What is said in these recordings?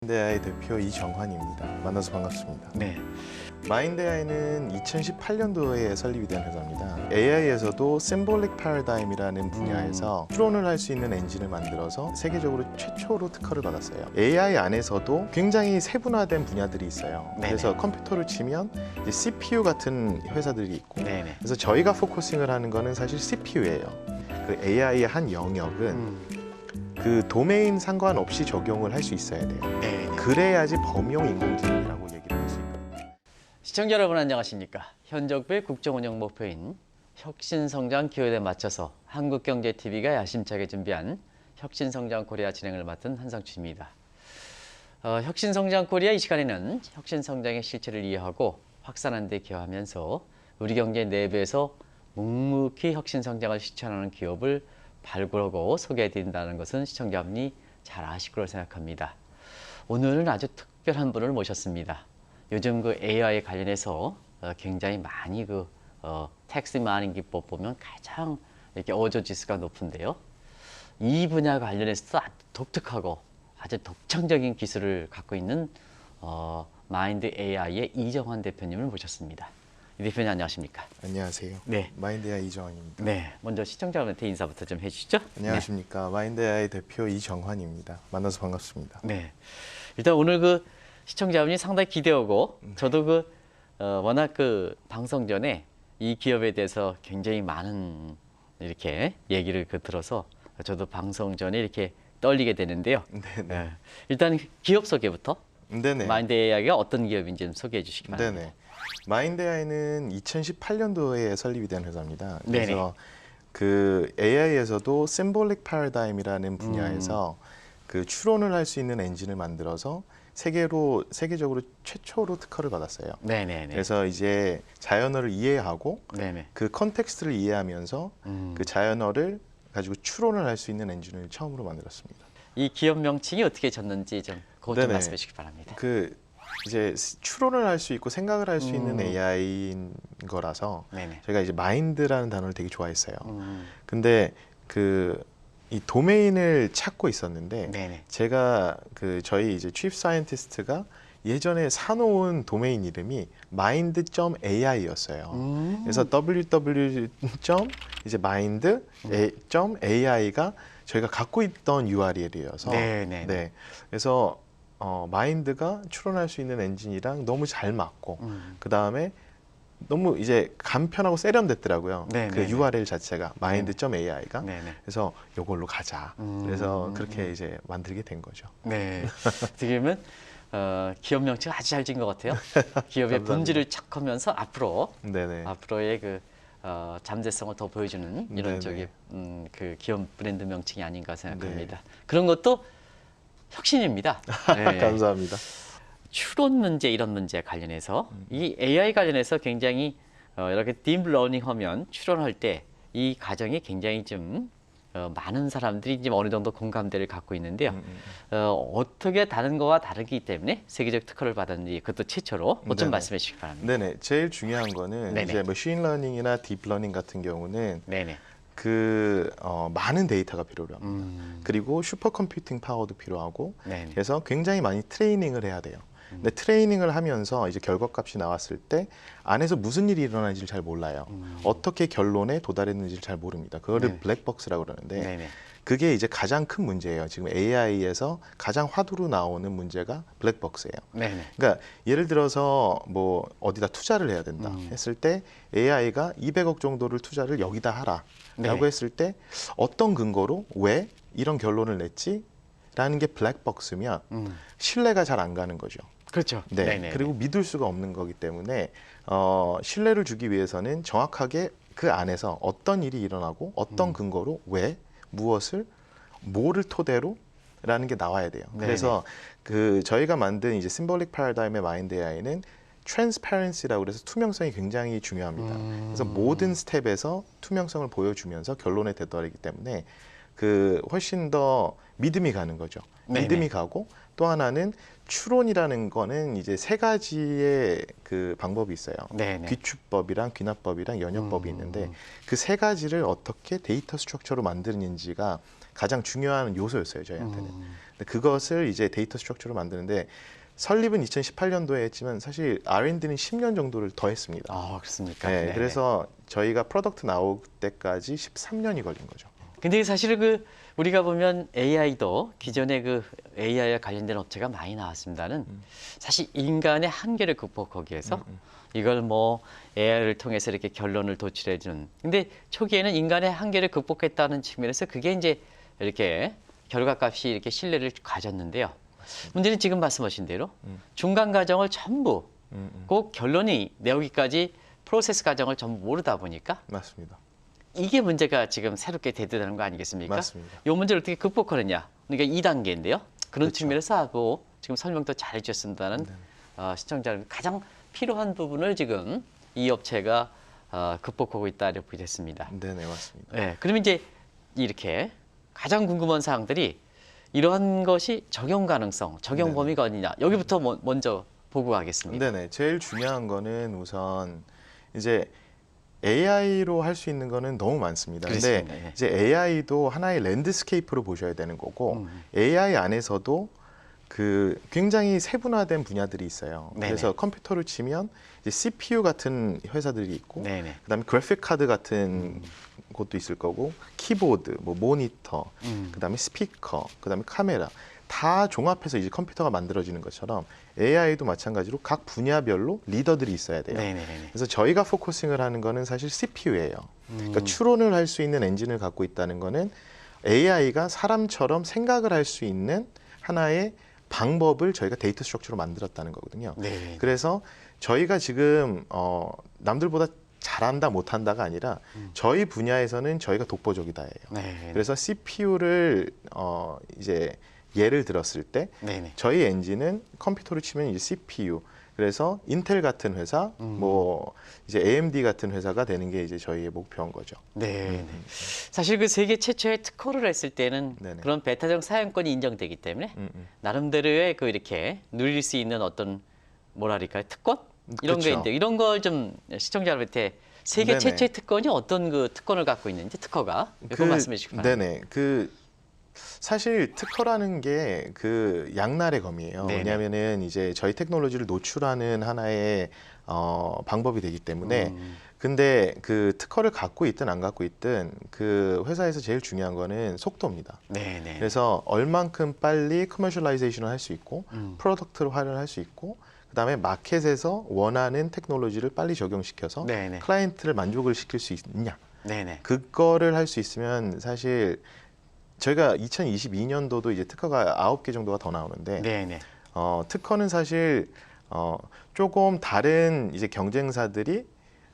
마인드AI 대표 이정환입니다. 만나서 반갑습니다. 네. 마인드AI는 2018년도에 설립이 된 회사입니다. AI에서도 Symbolic Paradigm이라는 분야에서 추론을 할 수 있는 엔진을 만들어서 세계적으로 최초로 특허를 받았어요. AI 안에서도 굉장히 세분화된 분야들이 있어요. 네네. 그래서 컴퓨터를 치면 이제 CPU 같은 회사들이 있고, 네네. 그래서 저희가 포커싱을 하는 거는 사실 CPU예요. 그 AI의 한 영역은 그 도메인 상관없이 적용을 할 수 있어야 돼요. 네. 그래야지 범용 인공지능이라고 얘기를 할 수 있거든요. 시청자 여러분 안녕하십니까? 현적부의 국정운영 목표인 혁신성장 기여에 맞춰서 한국경제TV가 야심차게 준비한 혁신성장 코리아 진행을 맡은 한상추입니다. 혁신성장 코리아 이 시간에는 혁신성장의 실체를 이해하고 확산하는 데 기여하면서 우리 경제 내부에서 묵묵히 혁신성장을 실천하는 기업을 발굴하고 소개해드린다는 것은 시청자분이 잘 아실 거라고 생각합니다. 오늘은 아주 특별한 분을 모셨습니다. 요즘 그 AI 관련해서 굉장히 많이 텍스트 마케팅 기법 보면 가장 이렇게 어저지수가 높은데요. 이 분야 관련해서 아주 독특하고 아주 독창적인 기술을 갖고 있는 마인드AI의 이정환 대표님을 모셨습니다. 이 대표님 안녕하십니까? 안녕하세요. 네. 마인드AI 이정환입니다. 네, 먼저 시청자분한테 인사부터 좀 해주시죠. 안녕하십니까. 마인드AI 대표 이정환입니다. 만나서 반갑습니다. 네. 일단 오늘 그 시청자분이 상당히 기대하고 저도 워낙 방송 전에 이 기업에 대해서 굉장히 많은 이렇게 얘기를 들어서 저도 방송 전에 이렇게 떨리게 되는데요. 네네. 일단 기업 소개부터 네네. 마인드AI가 어떤 기업인지 좀 소개해 주시기 바랍니다. 네네. 마인드AI는 2018년도에 설립이 된 회사입니다. 네네. 그래서 그 AI에서도 Symbolic Paradigm이라는 분야에서 그 추론을 할 수 있는 엔진을 만들어서 세계적으로 최초로 특허를 받았어요. 네네네. 그래서 이제 자연어를 이해하고 네네. 그 컨텍스트를 이해하면서 그 자연어를 가지고 추론을 할 수 있는 엔진을 처음으로 만들었습니다. 이 기업 명칭이 어떻게 졌는지 좀 그것 좀 네네. 말씀해 주시기 바랍니다. 그 이제 추론을 할 수 있고 생각을 할 수 있는 AI인 거라서 네네. 저희가 이제 마인드라는 단어를 되게 좋아했어요. 근데 이 도메인을 찾고 있었는데 네네. 제가 저희 이제 chief scientist가 예전에 사놓은 도메인 이름이 mind.ai였어요. 그래서 www.mind.ai가 저희가 갖고 있던 URL이어서 네네. 네. 그래서 마인드가 추론할 수 있는 엔진이랑 너무 잘 맞고 그 다음에 너무 이제 간편하고 세련됐더라고요. 네네네. 그 URL 자체가 mind.ai가. 네네. 그래서 이걸로 가자. 그래서 그렇게 이제 만들게 된 거죠. 네. 어떻게 보면 기업 명칭 아주 잘 지은 것 같아요. 기업의 감사합니다. 본질을 착하면서 네네. 앞으로의 잠재성을 더 보여주는 이런 네네. 그 기업 브랜드 명칭이 아닌가 생각합니다. 네. 그런 것도 혁신입니다. 네. 감사합니다. 추론 문제 이런 문제 관련해서 이 AI 관련해서 굉장히 이렇게 딥러닝 하면 추론할 때 이 과정이 굉장히 좀 많은 사람들이 지금 어느 정도 공감대를 갖고 있는데요. 어떻게 다른 거와 다르기 때문에 세계적 특허를 받았는지 그것도 최초로 좀 네네. 말씀해 주시기 바랍니다. 네네. 제일 중요한 거는 네네. 이제 머신러닝이나 딥러닝 같은 경우는 네네. 많은 데이터가 필요합니다. 그리고 슈퍼컴퓨팅 파워도 필요하고 네네. 그래서 굉장히 많이 트레이닝을 해야 돼요. 근데 트레이닝을 하면서 이제 결과값이 나왔을 때 안에서 무슨 일이 일어나는지를 잘 몰라요. 어떻게 결론에 도달했는지를 잘 모릅니다. 그거를 네. 블랙박스라고 그러는데 네네. 그게 이제 가장 큰 문제예요. 지금 AI에서 가장 화두로 나오는 문제가 블랙박스예요. 네네. 그러니까 예를 들어서 뭐 어디다 투자를 해야 된다 했을 때 AI가 200억 정도를 투자를 여기다 하라라고 네. 했을 때 어떤 근거로 왜 이런 결론을 냈지? 라는 게 블랙박스면 신뢰가 잘 안 가는 거죠. 그렇죠. 네. 네네. 그리고 믿을 수가 없는 거기 때문에 신뢰를 주기 위해서는 정확하게 그 안에서 어떤 일이 일어나고 어떤 근거로 왜 무엇을 뭐를 토대로 라는 게 나와야 돼요. 네네. 그래서 저희가 만든 이제 심볼릭 패러다임의 마인드 AI는 트랜스퍼런시라고 그래서 투명성이 굉장히 중요합니다. 그래서 모든 스텝에서 투명성을 보여주면서 결론에 도달하기 때문에 훨씬 더 믿음이 가는 거죠. 네네. 믿음이 가고 또 하나는 추론이라는 거는 이제 세 가지의 방법이 있어요. 네네. 귀추법이랑 귀납법이랑 연역법이 있는데 그 세 가지를 어떻게 데이터 스트럭처로 만드는지가 가장 중요한 요소였어요, 저희한테는. 그것을 이제 데이터 스트럭처로 만드는데 설립은 2018년도에 했지만 사실 R&D는 10년 정도를 더 했습니다. 아, 그렇습니까? 네, 네네. 그래서 저희가 프로덕트 나올 때까지 13년이 걸린 거죠. 근데 사실 그 우리가 보면 AI도 기존에 그 AI와 관련된 업체가 많이 나왔습니다는 사실 인간의 한계를 극복하기 위해서 이걸 뭐 AI를 통해서 이렇게 결론을 도출해 주는. 근데 초기에는 인간의 한계를 극복했다는 측면에서 그게 이제 이렇게 결과값이 이렇게 신뢰를 가졌는데요. 문제는 지금 말씀하신 대로 중간 과정을 전부 꼭 결론이 내오기까지 프로세스 과정을 전부 모르다 보니까 맞습니다. 이게 문제가 지금 새롭게 대두되는 거 아니겠습니까? 맞습니다. 이 문제를 어떻게 극복하느냐. 그러니까 2단계인데요. 그런 그렇죠. 측면에서 하고 지금 설명도 잘 해주셨습니다는 시청자 여러분 가장 필요한 부분을 지금 이 업체가 극복하고 있다 이렇게 됐습니다. 네네, 맞습니다. 네, 그러면 이제 이렇게 가장 궁금한 사항들이 이러한 것이 적용 가능성, 적용 네네. 범위가 어디냐. 여기부터 먼저 보고 가겠습니다. 네네, 제일 중요한 거는 우선 이제 AI로 할 수 있는 거는 너무 많습니다. 근데 그렇습니다. 예. 이제 AI도 하나의 랜드스케이프로 보셔야 되는 거고 AI 안에서도 그 굉장히 세분화된 분야들이 있어요. 네네. 그래서 컴퓨터를 치면 이제 CPU 같은 회사들이 있고, 네네. 그다음에 그래픽 카드 같은 곳도 있을 거고, 키보드, 뭐 모니터, 그다음에 스피커, 그다음에 카메라 다 종합해서 이제 컴퓨터가 만들어지는 것처럼 AI도 마찬가지로 각 분야별로 리더들이 있어야 돼요. 네네네. 그래서 저희가 포커싱을 하는 거는 사실 CPU예요. 그러니까 추론을 할 수 있는 엔진을 갖고 있다는 거는 AI가 사람처럼 생각을 할 수 있는 하나의 방법을 저희가 데이터 스트럭처로 만들었다는 거거든요. 네. 그래서 저희가 지금 남들보다 잘한다 못한다가 아니라 저희 분야에서는 저희가 독보적이다예요. 네. 그래서 CPU를 이제 예를 들었을 때 네네. 저희 엔진은 컴퓨터로 치면 이제 CPU, 그래서 인텔 같은 회사, 뭐 이제 AMD 같은 회사가 되는 게 이제 저희의 목표인 거죠. 네. 사실 그 세계 최초의 특허를 했을 때는 네네. 그런 베타적 사용권이 인정되기 때문에 나름대로의 그 이렇게 누릴 수 있는 어떤 뭐랄까요 특권 이런 게 그쵸. 있는데 이런 걸 좀 시청자 여러분한테 세계 네네. 최초의 특권이 어떤 그 특권을 갖고 있는지 특허가 이거 말씀해 주시기 바랍니다. 네네. 사실 특허라는 게 그 양날의 검이에요. 네네. 왜냐하면은 이제 저희 테크놀로지를 노출하는 하나의 방법이 되기 때문에. 근데 그 특허를 갖고 있든 안 갖고 있든 그 회사에서 제일 중요한 거는 속도입니다. 네네. 그래서 얼만큼 빨리 커머셜라이제이션을 할 수 있고 프로덕트로 활용할 수 있고 그다음에 마켓에서 원하는 테크놀로지를 빨리 적용시켜서 네네. 클라이언트를 만족을 시킬 수 있냐. 네네. 그거를 할 수 있으면 사실 저희가 2022년도도 이제 특허가 9개 정도가 더 나오는데 네네. 특허는 사실 조금 다른 이제 경쟁사들이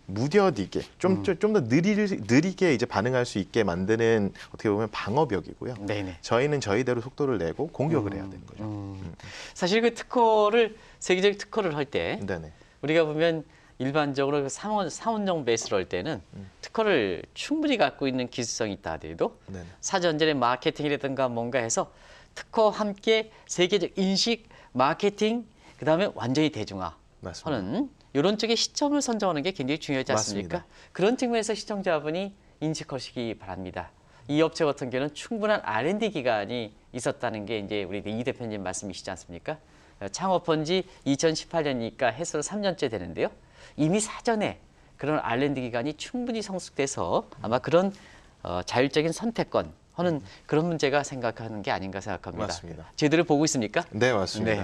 무뎌지게 좀 더 느리게 이제 반응할 수 있게 만드는 어떻게 보면 방어벽이고요. 네네. 저희는 저희대로 속도를 내고 공격을 해야 되는 거죠. 사실 그 특허를 세계적 특허를 할 때 네네. 우리가 보면 일반적으로 그 사원용 베이스로 할 때는 특허를 충분히 갖고 있는 기술성이 있다 하더라도 네네. 사전전에 마케팅이라든가 뭔가 해서 특허와 함께 세계적 인식, 마케팅, 그다음에 완전히 대중화 맞습니다. 하는 이런 쪽의 시점을 선정하는 게 굉장히 중요하지 않습니까? 맞습니다. 그런 측면에서 시청자분이 인식하시기 바랍니다. 이 업체 같은 경우는 충분한 R&D 기간이 있었다는 게 이제 우리 이 대표님 말씀이시지 않습니까? 창업한 지 2018년이니까 해서 3년째 되는데요. 이미 사전에 그런 R&D 기간이 충분히 성숙돼서 아마 그런 자율적인 선택권 하는 그런 문제가 생각하는 게 아닌가 생각합니다. 맞습니다. 제대로 보고 있습니까? 네, 맞습니다.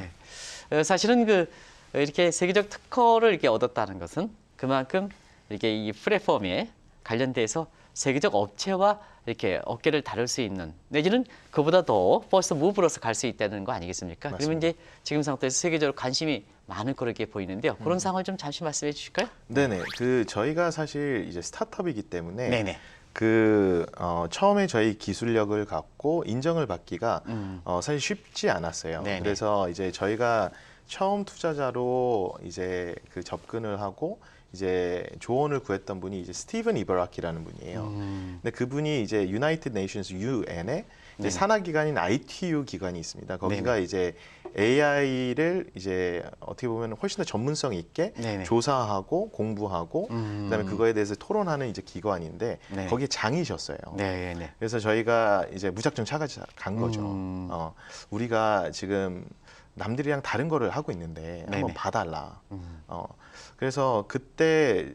네. 사실은 이렇게 세계적 특허를 이렇게 얻었다는 것은 그만큼 이렇게 이 플랫폼에 관련돼서 세계적 업체와 이렇게 어깨를 다룰 수 있는 내지는 그보다 더 퍼스트 무브로서 갈 수 있다는 거 아니겠습니까? 맞습니다. 그러면 이제 지금 상태에서 세계적으로 관심이 많을 거렇게 보이는데요. 그런 상황을 좀 잠시 말씀해 주실까요? 네네. 저희가 사실 이제 스타트업이기 때문에 네네. 처음에 저희 기술력을 갖고 인정을 받기가 사실 쉽지 않았어요. 네네. 그래서 이제 저희가 처음 투자자로 이제 그 접근을 하고 이제 조언을 구했던 분이 이제 스티븐 이버라키라는 분이에요. 근데 그분이 이제 유나이티드 네이션스 UN에 이제 산하 기관인 ITU 기관이 있습니다. 거기가 네네. 이제 AI를 이제 어떻게 보면 훨씬 더 전문성 있게 네네. 조사하고 공부하고 그다음에 그거에 대해서 토론하는 이제 기관인데 네. 거기에 장이셨어요. 네네. 그래서 저희가 이제 무작정 차간 거죠. 우리가 지금 남들이랑 다른 거를 하고 있는데 네네. 한번 봐달라. 그래서 그때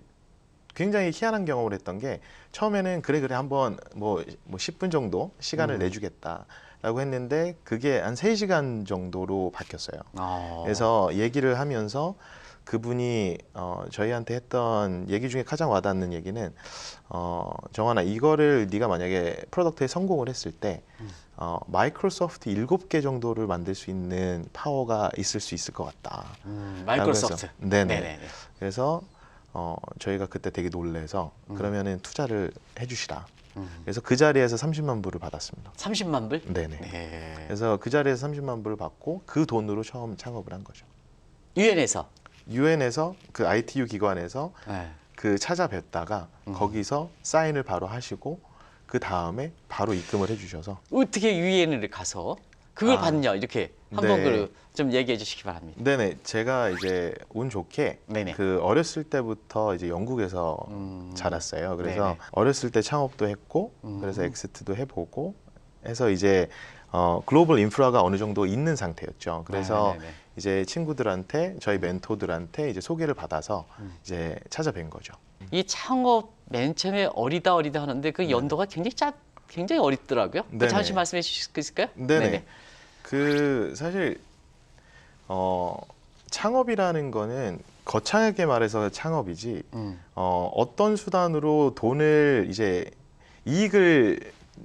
굉장히 희한한 경험을 했던 게 처음에는 그래 한번 뭐 10분 정도 시간을 내주겠다라고 했는데 그게 한 3시간 정도로 바뀌었어요. 그래서 얘기를 하면서 그분이 저희한테 했던 얘기 중에 가장 와닿는 얘기는 정환아 이거를 네가 만약에 프로덕트에 성공을 했을 때 마이크로소프트 7개 정도를 만들 수 있는 파워가 있을 수 있을 것 같다. 마이크로소프트. 네네. 네네네. 그래서 저희가 그때 되게 놀래서 그러면은 투자를 해주시라. 그래서 그 자리에서 30만 불을 받았습니다. 30만 불? 네네. 네. 그래서 그 자리에서 30만 불을 받고 그 돈으로 처음 창업을 한 거죠. 유엔에서. 유엔에서 그 ITU 기관에서 네. 그 찾아뵙다가 거기서 사인을 바로 하시고 그 다음에 바로 입금을 해주셔서 어떻게 유엔을 가서 그걸 아, 받냐 이렇게 한번 네. 좀 얘기해 주시기 바랍니다. 네네 제가 이제 운 좋게 네네. 그 어렸을 때부터 이제 영국에서 자랐어요. 그래서 네네. 어렸을 때 창업도 했고 그래서 엑시트도 해보고 해서 이제 글로벌 인프라가 어느 정도 있는 상태였죠. 그래서 네네네. 이제 친구들한테 저희 멘토들한테 이제 소개를 받아서 이제 찾아뵌 거죠. 이 창업 맨 처음에 어리다 하는데 그 연도가 굉장히 어리더라고요. 그 네네. 잠시 말씀해 주실 수 있을까요? 네네. 그 사실 창업이라는 거는 거창하게 말해서 창업이지 어떤 수단으로 돈을 이제 이익을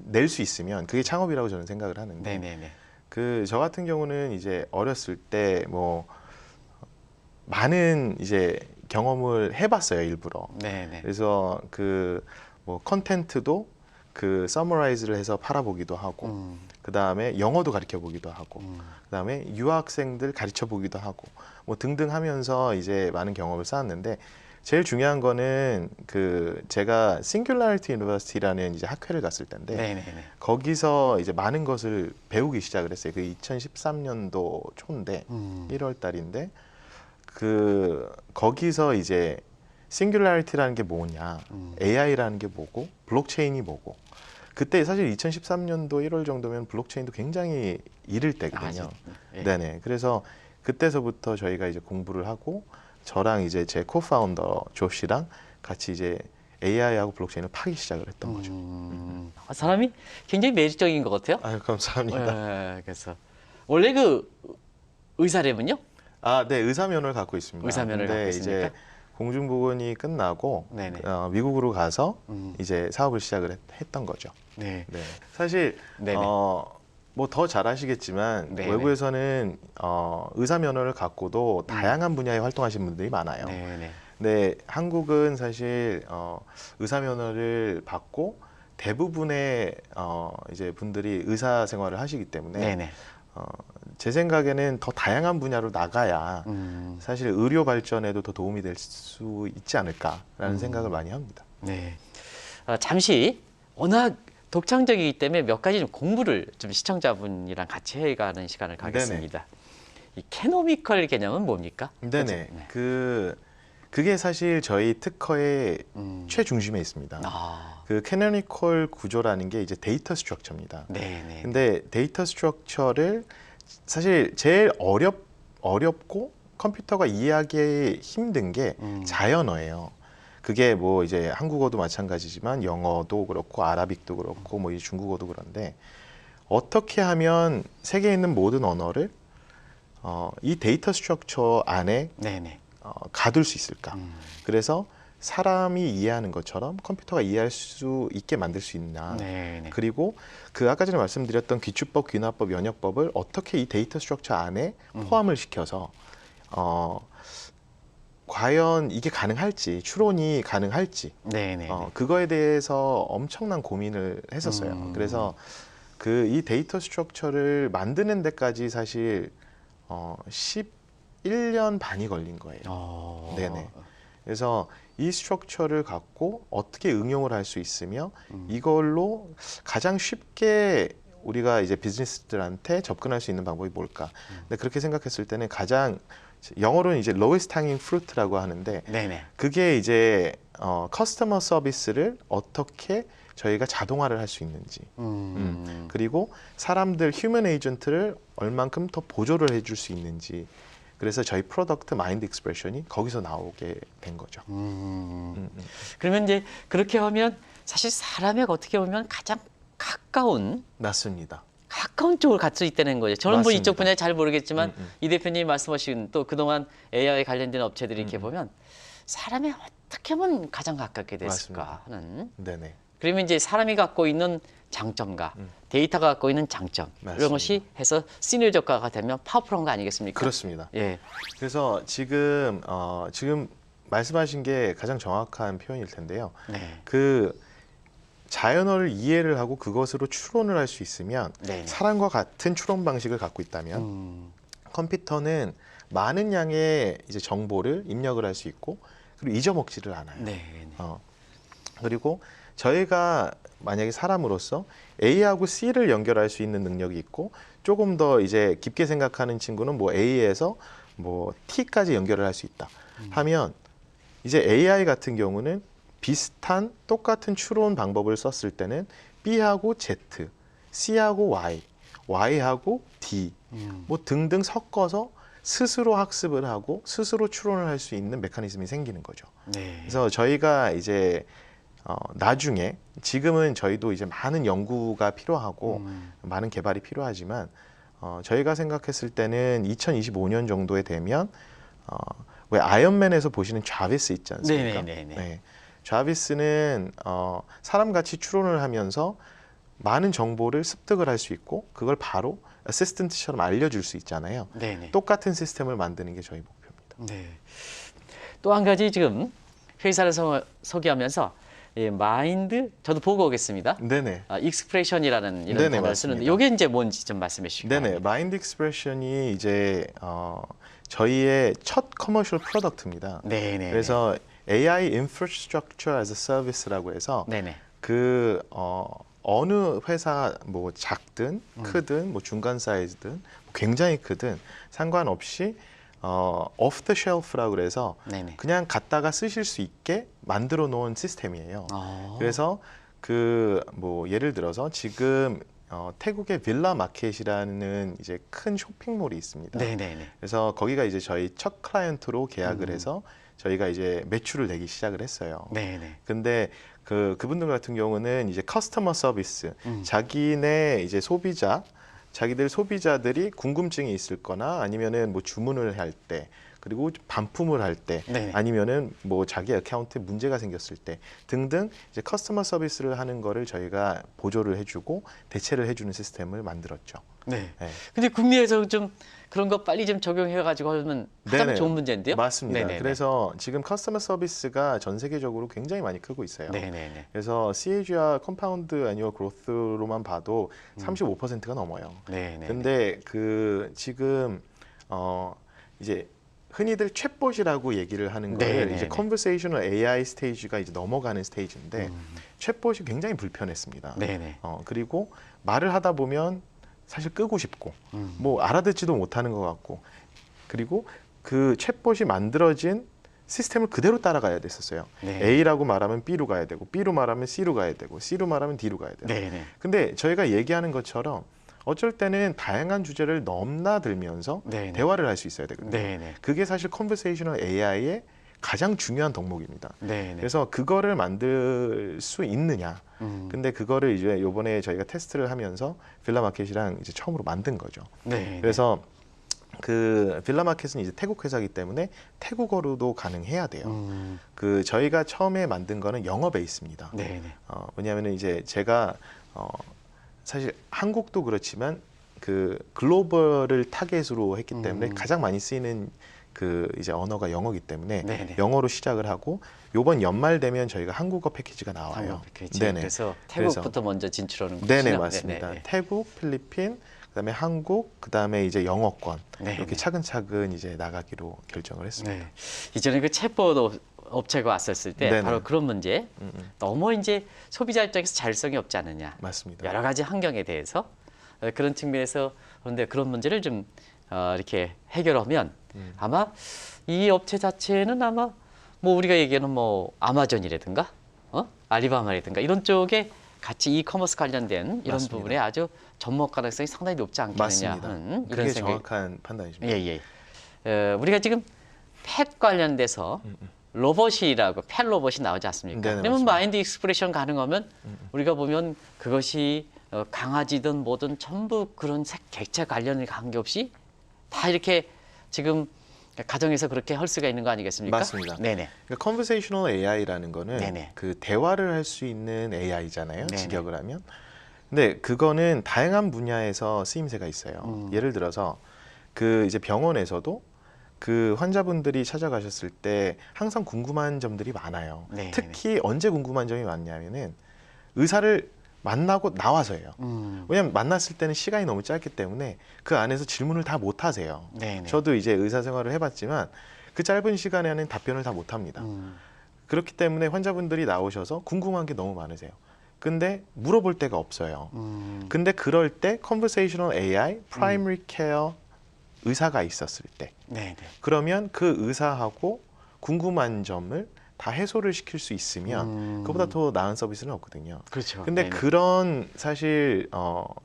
낼 수 있으면 그게 창업이라고 저는 생각을 하는데 네네네. 그 저 같은 경우는 이제 어렸을 때 뭐 많은 이제 경험을 해봤어요 일부러. 네네. 그래서 그 뭐 컨텐츠도 그 서머라이즈를 해서 팔아보기도 하고 그 다음에 영어도 가르쳐 보기도 하고 그 다음에 유학생들 가르쳐 보기도 하고 뭐 등등 하면서 이제 많은 경험을 쌓았는데 제일 중요한 거는 그 제가 Singularity University라는 이제 학회를 갔을 텐데 네네네. 거기서 이제 많은 것을 배우기 시작을 했어요. 그 2013년도 초인데 1월 달인데 그 거기서 이제 싱귤라리티라는 게 뭐냐, AI라는 게 뭐고, 블록체인이 뭐고. 그때 사실 2013년도 1월 정도면 블록체인도 굉장히 이를 때거든요. 예. 네네. 그래서 그때서부터 저희가 이제 공부를 하고 저랑 이제 제 코파운더 조시랑 같이 이제 AI하고 블록체인을 파기 시작을 했던 거죠. 사람이 굉장히 매력적인 것 같아요. 아유 감사합니다. 그래서 원래 그 의사라면요? 아, 네 의사면허를 갖고 있습니다. 의사면허를 근데 갖고 있으니까? 이제 공중보건이 끝나고 네네. 미국으로 가서 이제 사업을 시작을 했던 거죠. 네. 네. 사실 네네. 뭐 더 잘 아시겠지만 네네. 외부에서는 의사 면허를 갖고도 다양한 분야에 활동하시는 분들이 많아요. 네네. 근데 한국은 사실 의사 면허를 받고 대부분의 이제 분들이 의사 생활을 하시기 때문에 네네. 제 생각에는 더 다양한 분야로 나가야 사실 의료 발전에도 더 도움이 될 수 있지 않을까라는 생각을 많이 합니다. 네. 잠시 워낙 독창적이기 때문에 몇 가지 좀 공부를 좀 시청자분이랑 같이 해가는 시간을 가겠습니다. 이 캐노미컬 개념은 뭡니까? 네네. 그렇죠? 그게 사실 저희 특허의 최중심에 있습니다. 그 캐노니컬 구조라는 게 이제 데이터 스트럭처입니다. 네네. 근데 데이터 스트럭처를 사실 제일 어렵고 컴퓨터가 이해하기 힘든 게 자연어예요. 그게 뭐 이제 한국어도 마찬가지지만 영어도 그렇고 아라빅도 그렇고 뭐 이 중국어도 그런데 어떻게 하면 세계에 있는 모든 언어를 이 데이터 스트럭처 안에 네네. 가둘 수 있을까? 그래서 사람이 이해하는 것처럼 컴퓨터가 이해할 수 있게 만들 수 있나? 네네. 그리고 그 아까 전에 말씀드렸던 기출법, 귀납법, 연역법을 어떻게 이 데이터 스트럭처 안에 포함을 시켜서 과연 이게 가능할지, 추론이 가능할지, 네네. 그거에 대해서 엄청난 고민을 했었어요. 그래서 그 이 데이터 스트럭처를 만드는 데까지 사실 1년 반이 걸린 거예요. 네네. 그래서 이 스트럭처를 갖고 어떻게 응용을 할 수 있으며 이걸로 가장 쉽게 우리가 이제 비즈니스들한테 접근할 수 있는 방법이 뭘까? 근데 그렇게 생각했을 때는 가장 영어로는 이제 lowest hanging fruit라고 하는데 네네. 그게 이제 커스터머 서비스를 어떻게 저희가 자동화를 할 수 있는지 그리고 사람들 휴먼 에이전트를 얼만큼 더 보조를 해줄 수 있는지 그래서 저희 프로덕트 마인드 익스프레션이 거기서 나오게 된 거죠. 그러면 이제 그렇게 하면 사실 사람에 어떻게 보면 가장 가까운 맞습니다. 쪽을 갈 수 있다는 거죠. 저는 뭐 맞습니다. 이쪽 분야 잘 모르겠지만 이 대표님이 말씀하신 또 그동안 AI 관련된 업체들이 이렇게 보면 사람에 어떻게 하면 가장 가깝게 됐을까 하는. 네네. 그러면 이제 사람이 갖고 있는 장점과 데이터가 갖고 있는 장점 이런 맞습니다. 것이 해서 시너지효과가 되면 파워풀한 거 아니겠습니까? 그렇습니다. 예. 그래서 지금 말씀하신 게 가장 정확한 표현일 텐데요. 네. 그 자연어를 이해를 하고 그것으로 추론을 할 수 있으면 네네. 사람과 같은 추론 방식을 갖고 있다면 컴퓨터는 많은 양의 이제 정보를 입력을 할 수 있고 그리고 잊어먹지를 않아요. 네. 그리고 저희가 만약에 사람으로서 A하고 C를 연결할 수 있는 능력이 있고 조금 더 이제 깊게 생각하는 친구는 뭐 A에서 뭐 T까지 연결을 할 수 있다 하면 이제 AI 같은 경우는 비슷한 똑같은 추론 방법을 썼을 때는 B하고 Z, C하고 Y, Y하고 D 뭐 등등 섞어서 스스로 학습을 하고 스스로 추론을 할 수 있는 메커니즘이 생기는 거죠. 네. 그래서 저희가 이제 나중에 지금은 저희도 이제 많은 연구가 필요하고 많은 개발이 필요하지만 저희가 생각했을 때는 2025년 정도에 되면 왜 아이언맨에서 보시는 자비스 있지 않습니까? 네네네네. 네. 자비스는 사람같이 추론을 하면서 많은 정보를 습득을 할 수 있고 그걸 바로 어시스턴트처럼 알려줄 수 있잖아요. 네네. 똑같은 시스템을 만드는 게 저희 목표입니다. 네. 또 한 가지 지금 회사를 소개하면서 마인드 저도 보고 오겠습니다. 네네. 익스프레션이라는 이런 네네, 단어를 쓰는데 맞습니다. 이게 이제 뭔지 좀 말씀해 주시기 네네. 바랍니다. 마인드 익스프레션이 이제 저희의 첫 커머셜 프로덕트입니다. 네네. 그래서 AI Infrastructure as a Service라고 해서 네네. 그 어느 회사 뭐 작든 크든 뭐 중간 사이즈든 뭐 굉장히 크든 상관없이 off the shelf라고 그래서 네네. 그냥 갖다가 쓰실 수 있게 만들어 놓은 시스템이에요. 그래서 그 뭐 예를 들어서 지금 태국의 빌라 마켓이라는 이제 큰 쇼핑몰이 있습니다. 네네네. 그래서 거기가 이제 저희 첫 클라이언트로 계약을 해서 저희가 이제 매출을 내기 시작을 했어요. 네네. 근데 그분들 같은 경우는 이제 커스터머 서비스, 자기네 이제 자기들 소비자들이 궁금증이 있을 거나 아니면은 뭐 주문을 할 때, 그리고 반품을 할 때, 네. 아니면은 뭐 자기 어카운트에 문제가 생겼을 때 등등 이제 커스터머 서비스를 하는 거를 저희가 보조를 해주고 대체를 해주는 시스템을 만들었죠. 네. 네. 근데 국내에서 좀 그런 거 빨리 좀 적용해 가지고 하면 가장 네네. 좋은 문제인데요. 맞습니다. 네네네. 그래서 지금 커스터머 서비스가 전 세계적으로 굉장히 많이 크고 있어요. 네네네. 그래서 CAGR 컴파운드 애니얼 그로스로만 봐도 35%가 넘어요. 네네. 근데 지금 이제 흔히들 챗봇이라고 얘기를 하는 거를 네네네. 이제 컨버세이셔널 AI 스테이지가 이제 넘어가는 스테이지인데 챗봇이 굉장히 불편했습니다. 네네. 그리고 말을 하다 보면 사실 끄고 싶고 뭐 알아듣지도 못하는 것 같고 그리고 그 챗봇이 만들어진 시스템을 그대로 따라가야 됐었어요. 네. A라고 말하면 B로 가야 되고 B로 말하면 C로 가야 되고 C로 말하면 D로 가야 돼요. 네네. 근데 저희가 얘기하는 것처럼 어쩔 때는 다양한 주제를 넘나들면서 네네. 대화를 할 수 있어야 되거든요. 네네. 그게 사실 컨버세이셔널 AI의 가장 중요한 덕목입니다. 네네. 그래서 그거를 만들 수 있느냐. 근데 그거를 이제 요번에 저희가 테스트를 하면서 빌라마켓이랑 이제 처음으로 만든 거죠. 네. 그래서 그 빌라마켓은 이제 태국 회사이기 때문에 태국어로도 가능해야 돼요. 그 저희가 처음에 만든 거는 영어 베이스입니다. 네네. 왜냐하면 이제 제가 사실 한국도 그렇지만 그 글로벌을 타겟으로 했기 때문에 가장 많이 쓰이는 그 이제 언어가 영어이기 때문에 네네. 영어로 시작을 하고 요번 연말 되면 저희가 한국어 패키지가 나와요. 한국 패키지. 네네. 그래서 태국부터 먼저 진출하는 거죠. 네네 맞습니다. 태국, 필리핀, 그다음에 한국, 그다음에 이제 영어권 네, 이렇게 네. 차근차근 이제 나가기로 결정을 했습니다. 네. 이전에 그 챗봇 업체가 왔었을 때 네네. 바로 그런 문제, 너무 이제 소비자 입장에서 자율성이 없지 않느냐, 맞습니다. 여러 가지 환경에 대해서 그런 측면에서 그런데 그런 문제를 좀 이렇게 해결하면 아마 이 업체 자체는 아마 뭐 우리가 얘기하는 뭐 아마존이라든가 알리바바라든가 이런 쪽에 같이 이커머스 관련된 이런 맞습니다. 부분에 아주 접목 가능성이 상당히 높지 않겠느냐 맞습니다. 하는 그게 이런 생각이. 정확한 판단이십니다. 예. 우리가 지금 펫 관련돼서 로봇이라고 펫 로봇이 나오지 않습니까? 네네, 그러면 맞습니다. 마인드 익스프레션 가능하면 우리가 보면 그것이 강아지든 뭐든 전부 그런 객체 관련에 관계없이 다 이렇게 지금 가정에서 그렇게 할 수가 있는 거 아니겠습니까? 맞습니다. 네네. 그러니까 conversational AI라는 거는 네네. 그 대화를 할 수 있는 AI잖아요. 네네. 직역을 하면. 근데 그거는 다양한 분야에서 쓰임새가 있어요. 예를 들어서 그 이제 병원에서도 그 환자분들이 찾아가셨을 때 항상 궁금한 점들이 많아요. 네네. 특히 언제 궁금한 점이 많냐면은 의사를 만나고 나와서예요. 왜냐하면 만났을 때는 시간이 너무 짧기 때문에 그 안에서 질문을 다 못 하세요. 네네. 저도 이제 의사 생활을 해봤지만 그 짧은 시간 안에는 답변을 다 못 합니다. 그렇기 때문에 환자분들이 나오셔서 궁금한 게 너무 많으세요. 근데 물어볼 데가 없어요. 근데 그럴 때 conversational AI, primary care 의사가 있었을 때 네네. 그러면 그 의사하고 궁금한 점을 다 해소를 시킬 수 있으면 그보다 더 나은 서비스는 없거든요. 그렇죠. 근데 네네. 그런 사실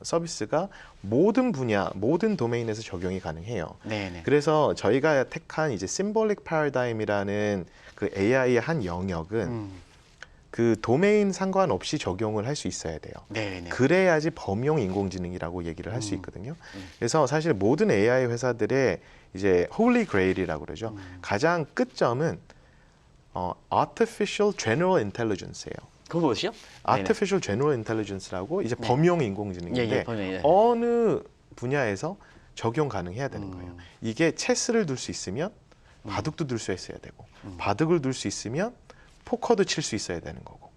서비스가 모든 분야, 모든 도메인에서 적용이 가능해요. 네네. 그래서 저희가 택한 이제 심볼릭 패러다임이라는 그 AI의 한 영역은 그 도메인 상관없이 적용을 할 수 있어야 돼요. 네네. 그래야지 범용 인공지능이라고 얘기를 할 수 있거든요. 그래서 사실 모든 AI 회사들의 이제 홀리 그레일이라고 그러죠. 가장 끝점은 Artificial General Intelligence예요. 그거 뭐죠? Artificial General Intelligence라고 이제 네. 범용 인공지능인데 예, 범용, 예. 어느 분야에서 적용 가능해야 되는 거예요. 이게 체스를 둘 수 있으면 바둑도 둘 수 있어야 되고 바둑을 둘 수 있으면 포커도 칠 수 있어야 되는 거고.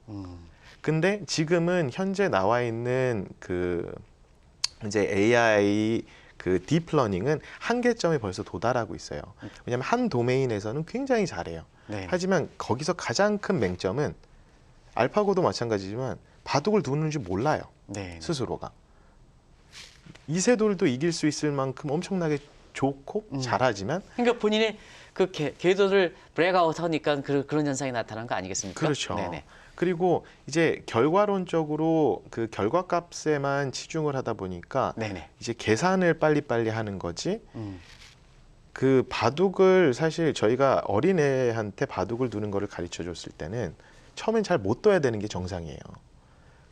근데 지금은 현재 나와 있는 그 이제 AI 그 딥러닝은 한계점에 벌써 도달하고 있어요. 왜냐하면 한 도메인에서는 굉장히 잘해요. 네. 하지만 거기서 가장 큰 맹점은 알파고도 마찬가지지만 바둑을 두는지 몰라요. 네. 스스로가. 이세돌도 이길 수 있을 만큼 엄청나게 좋고 잘하지만 그러니까 본인의 그 궤도를 브레이크아웃 하니까 그런 현상이 나타난 거 아니겠습니까? 그렇죠. 네네. 그리고 이제 결과론적으로 그 결과값에만 치중을 하다 보니까 네네. 이제 계산을 빨리빨리 하는 거지 그 바둑을 사실 저희가 어린애한테 바둑을 두는 거를 가르쳐 줬을 때는 처음엔 잘 못 둬야 되는 게 정상이에요.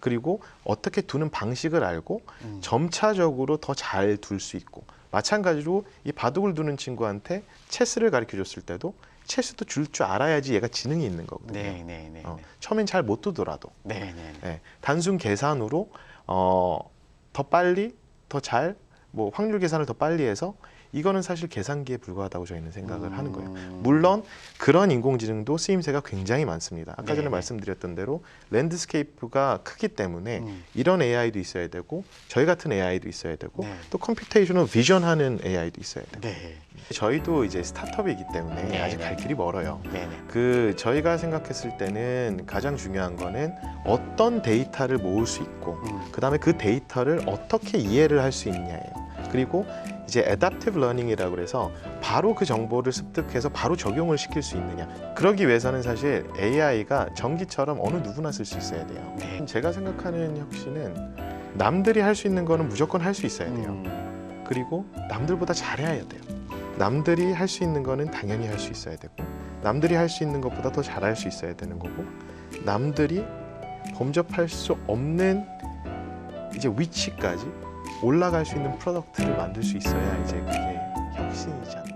그리고 어떻게 두는 방식을 알고 점차적으로 더 잘 둘 수 있고 마찬가지로 이 바둑을 두는 친구한테 체스를 가르쳐 줬을 때도 체스도 줄 줄 알아야지 얘가 지능이 있는 거거든요. 네네네. 처음엔 잘 못 두더라도 네네. 예, 단순 계산으로 더 빨리 더 잘 뭐 확률 계산을 더 빨리 해서 이거는 사실 계산기에 불과하다고 저희는 생각을 하는 거예요. 물론 그런 인공지능도 쓰임새가 굉장히 많습니다. 아까 전에 네네. 말씀드렸던 대로 랜드스케이프가 크기 때문에 이런 AI도 있어야 되고 저희 같은 AI도 있어야 되고 네. 또 컴퓨테이셔널 비전하는 AI도 있어야 돼요. 네. 저희도 이제 스타트업이기 때문에 네네. 아직 갈 길이 멀어요. 네네. 그 저희가 생각했을 때는 가장 중요한 거는 어떤 데이터를 모을 수 있고 그다음에 그 데이터를 어떻게 이해를 할 수 있냐예요. 그리고 이제 adaptive learning이라고 그래서 바로 그 정보를 습득해서 바로 적용을 시킬 수 있느냐. 그러기 위해서는 사실 AI가 전기처럼 어느 누구나 쓸 수 있어야 돼요. 네. 제가 생각하는 혁신은 남들이 할 수 있는 거는 무조건 할 수 있어야 돼요. 그리고 남들보다 잘해야 돼요. 남들이 할 수 있는 거는 당연히 할 수 있어야 되고 남들이 할 수 있는 것보다 더 잘할 수 있어야 되는 거고 남들이 범접할 수 없는 이제 위치까지 올라갈 수 있는 프로덕트를 만들 수 있어야 이제 그게 혁신이잖아요.